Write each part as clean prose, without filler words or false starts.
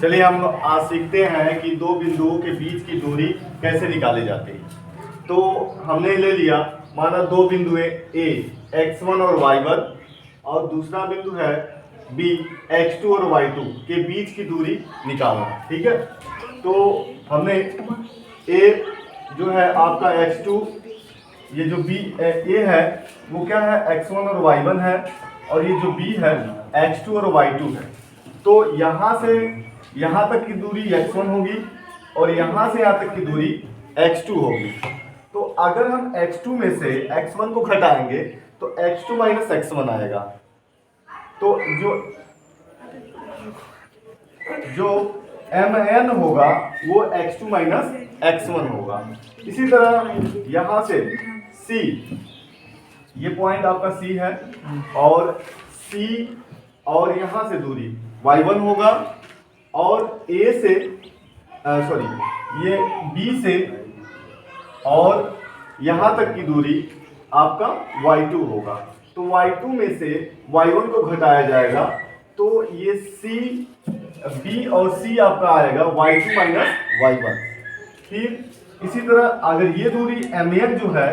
चलिए हम आज सीखते हैं कि दो बिंदुओं के बीच की दूरी कैसे निकाली जाती है। तो हमने ले लिया, माना दो बिंदु है ए x1 और y1 और दूसरा बिंदु है बी x2 और y2 के बीच की दूरी निकालना। ठीक है, तो हमने ए जो है आपका x2, ये जो बी ए है वो क्या है x1 और y1 है, और ये जो बी है x2 और y2 है। तो यहाँ से यहाँ तक की दूरी x1 होगी और यहाँ से यहाँ तक की दूरी x2 होगी। तो अगर हम x2 में से x1 को घटाएंगे तो x2 माइनस x1 आएगा। तो जो mn होगा वो x2 माइनस x1 होगा। इसी तरह यहाँ से c, ये पॉइंट आपका c है, और c और यहाँ से दूरी y1 होगा, और a से ये b से और यहाँ तक की दूरी आपका y2 होगा। तो y2 में से y1 को घटाया जाएगा तो ये c b और c आपका आएगा y2 माइनस y1। फिर इसी तरह अगर ये दूरी mn जो है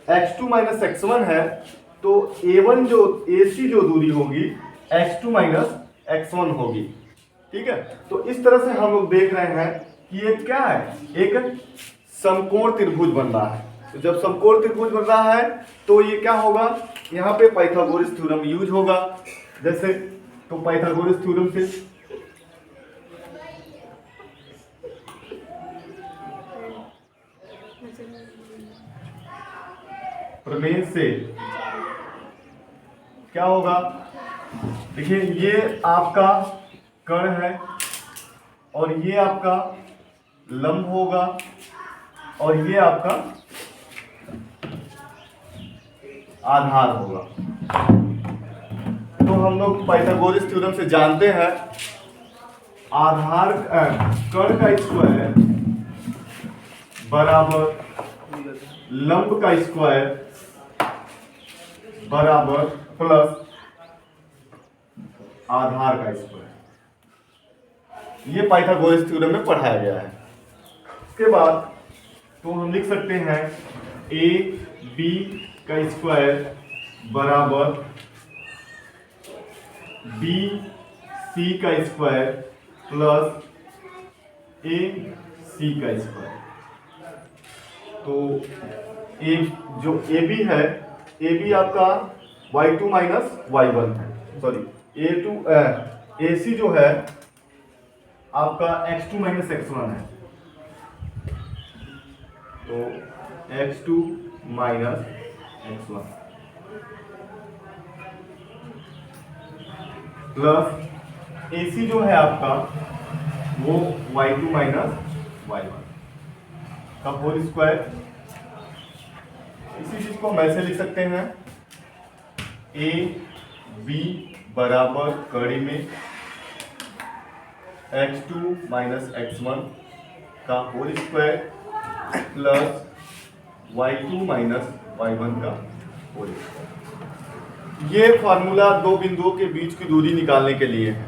x2 माइनस x1 है तो a1 जो ac जो दूरी होगी x2 माइनस x1 होगी। ठीक है, तो इस तरह से हम लोग देख रहे हैं कि ये क्या है, एक समकोण त्रिभुज बन रहा है। तो जब समकोण त्रिभुज बन रहा है तो ये क्या होगा, यहाँ पे पाइथागोरस थ्योरम यूज होगा। जैसे तो पाइथागोरस थ्योरम से प्रमेय से क्या होगा, देखिए ये आपका कण है और ये आपका लंब होगा और ये आपका आधार होगा। तो हम लोग पाइथागोरस थ्योरम से जानते हैं आधार कण का स्क्वायर बराबर लंब का स्क्वायर बराबर प्लस आधार का स्क्वायर। ये पाइथागोरस थ्योरम में पढ़ाया गया है। इसके बाद तो हम लिख सकते हैं ए बी का स्क्वायर बराबर बी सी का स्क्वायर प्लस ए सी का स्क्वायर। तो ए जो ए बी है, ए बी आपका y2 माइनस y1 है, सॉरी ए सी जो है आपका x2 माइनस x1 है। तो x2 minus x1 plus AC जो है आपका वो y2 माइनस y1 का होल स्क्वायर। इसी चीज को हम ऐसे लिख सकते हैं ए बी बराबर कड़ी में x2 माइनस x1 का whole square plus y2 minus y1 का होल स्क्वायर। ये फॉर्मूला दो बिंदुओं के बीच की दूरी निकालने के लिए है।